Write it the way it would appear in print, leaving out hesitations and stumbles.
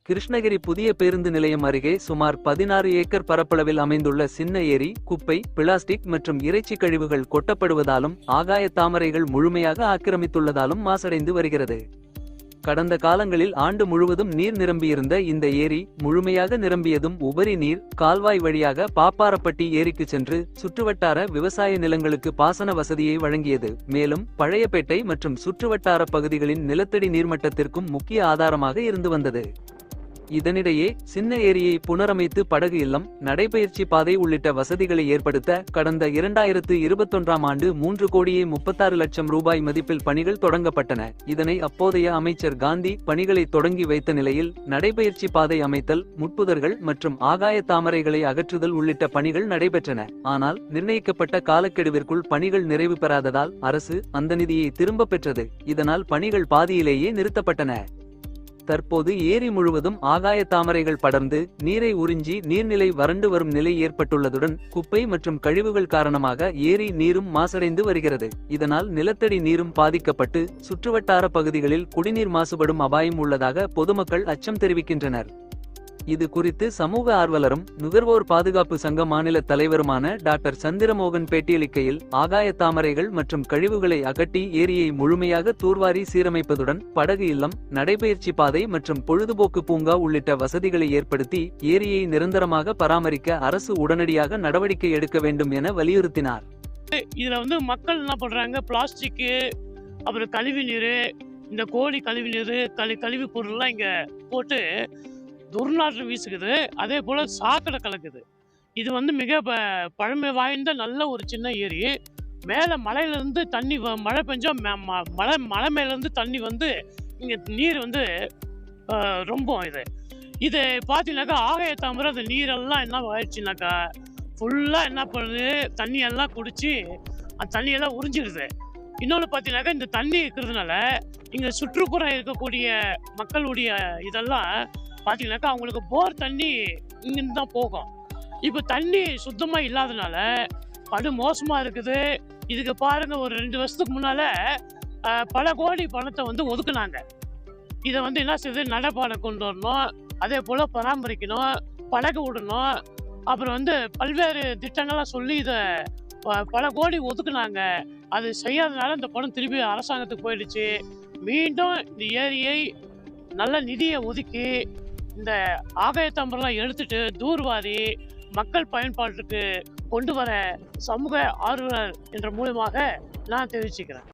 கிருஷ்ணகிரி புதிய பேருந்து நிலையம் அருகே சுமார் 16 ஏக்கர் பரப்பளவில் அமைந்துள்ள சின்ன ஏரி குப்பை, பிளாஸ்டிக் மற்றும் இறைச்சி கழிவுகள் கொட்டப்படுவதாலும் ஆகாய தாமரைகள் முழுமையாக ஆக்கிரமித்துள்ளதாலும் மாசடைந்து வருகிறது. கடந்த காலங்களில் ஆண்டு முழுவதும் நீர் நிரம்பியிருந்த இந்த ஏரி முழுமையாக நிரம்பியதும் உபரி நீர் கால்வாய் வழியாக பாப்பாரப்பட்டி ஏரிக்கு சென்று சுற்றுவட்டார விவசாய நிலங்களுக்கு பாசன வசதியை வழங்கியது. மேலும் பழையப்பேட்டை மற்றும் சுற்றுவட்டார பகுதிகளின் நிலத்தடி நீர்மட்டத்திற்கும் முக்கிய ஆதாரமாக இருந்து வந்தது. இதனிடையே சின்ன ஏரியை புனரமைத்து படகு இல்லம், நடைபயிற்சி பாதை உள்ளிட்ட வசதிகளை ஏற்படுத்த கடந்த 2021ஆம் ஆண்டு 3,36,00,000 ரூபாய் மதிப்பில் பணிகள் தொடங்கப்பட்டன. இதனை அப்போதைய அமைச்சர் காந்தி பணிகளை தொடங்கி வைத்த நிலையில் நடைபயிற்சி பாதை அமைத்தல், முட்புதர்கள் மற்றும் ஆகாய தாமரைகளை அகற்றுதல் உள்ளிட்ட பணிகள் நடைபெற்றன. ஆனால் நிர்ணயிக்கப்பட்ட காலக்கெடுவிற்குள் பணிகள் நிறைவு பெறாததால் அரசு அந்த நிதியை திரும்ப பெற்றது. இதனால் பணிகள் பாதியிலேயே நிறுத்தப்பட்டன. தற்போது ஏரி முழுவதும் ஆகாய தாமரைகள் படர்ந்து நீரை உறிஞ்சி நீர்நிலை வறண்டு வரும் நிலை ஏற்பட்டுள்ளதுடன் குப்பை மற்றும் கழிவுகள் காரணமாக ஏரி நீரும் மாசடைந்து வருகிறது. இதனால் நிலத்தடி நீரும் பாதிக்கப்பட்டு சுற்றுவட்டார பகுதிகளில் குடிநீர் மாசுபடும் அபாயம் உள்ளதாக பொதுமக்கள் அச்சம் தெரிவிக்கின்றனர். இது குறித்து சமூக ஆர்வலரும் நுகர்வோர் பாதுகாப்பு சங்க மாநில தலைவருமான டாக்டர் சந்திரமோகன் பேட்டியளிக்கையில், ஆகாய தாமரைகள் மற்றும் கழிவுகளை அகற்றி ஏரியை முழுமையாக தூர்வாரி சீரமைப்பதுடன் படகு இல்லம், நடைபயிற்சி பாதை மற்றும் பொழுதுபோக்கு பூங்கா உள்ளிட்ட வசதிகளை ஏற்படுத்தி ஏரியை நிரந்தரமாக பராமரிக்க அரசு உடனடியாக நடவடிக்கை எடுக்க வேண்டும் என வலியுறுத்தினார். இதுல மக்கள் என்ன பண்றாங்க, பிளாஸ்டிக்கு, அப்புறம் கழிவு நீர், இந்த கோழி கழிவு நீர், கழிவு பொருள்லாம் இங்க போட்டு துர்நாற்றம் வீசுக்குது. அதே போல் சாக்கடை கலக்குது. இது மிக பழமை வாய்ந்த நல்ல ஒரு சின்ன ஏரி. மேலே மலையிலேருந்து தண்ணி மழை பெஞ்சா மலை மேலேருந்து தண்ணி இங்கே நீர் ரொம்ப இது பார்த்தீங்கன்னாக்கா ஆகாய தாமரை அந்த நீரெல்லாம் என்ன ஆயிடுச்சுனாக்கா ஃபுல்லாக என்ன பண்ணுது, தண்ணியெல்லாம் குடிச்சு அந்த தண்ணியெல்லாம் உறிஞ்சிடுது. இன்னொன்று பார்த்தீங்கன்னாக்கா இந்த தண்ணி இருக்கிறதுனால இங்கே சுற்றுப்புறம் இருக்கக்கூடிய மக்களுடைய இதெல்லாம் பார்த்தீங்கன்னாக்கா அவங்களுக்கு போர் தண்ணி இங்கிருந்து தான் போகும். இப்போ தண்ணி சுத்தமாக இல்லாதனால படு மோசமாக இருக்குது. இதுக்கு பாருங்கள், ஒரு 2 வருஷத்துக்கு முன்னால் பல கோடி பணத்தை ஒதுக்குனாங்க. இதை என்ன செய்யுது, நடைபாதை கொண்டு வரணும், அதே போல் பராமரிக்கணும், படகு விடணும், அப்புறம் பல்வேறு திட்டங்கள்லாம் சொல்லி இதை பல கோடி ஒதுக்குனாங்க. அது செய்யாதனால இந்த பணம் திருப்பி அரசாங்கத்துக்கு போயிடுச்சு. மீண்டும் இந்த ஏரியை நல்ல நிதியை ஒதுக்கி இந்த ஆகாய தாமரைலாம் எடுத்துட்டு தூர்வாரி மக்கள் பயன்பாட்டுக்கு கொண்டு வர சமூக ஆர்வலர் என்ற மூலமாக நான் தெரிவிச்சுக்கிறேன்.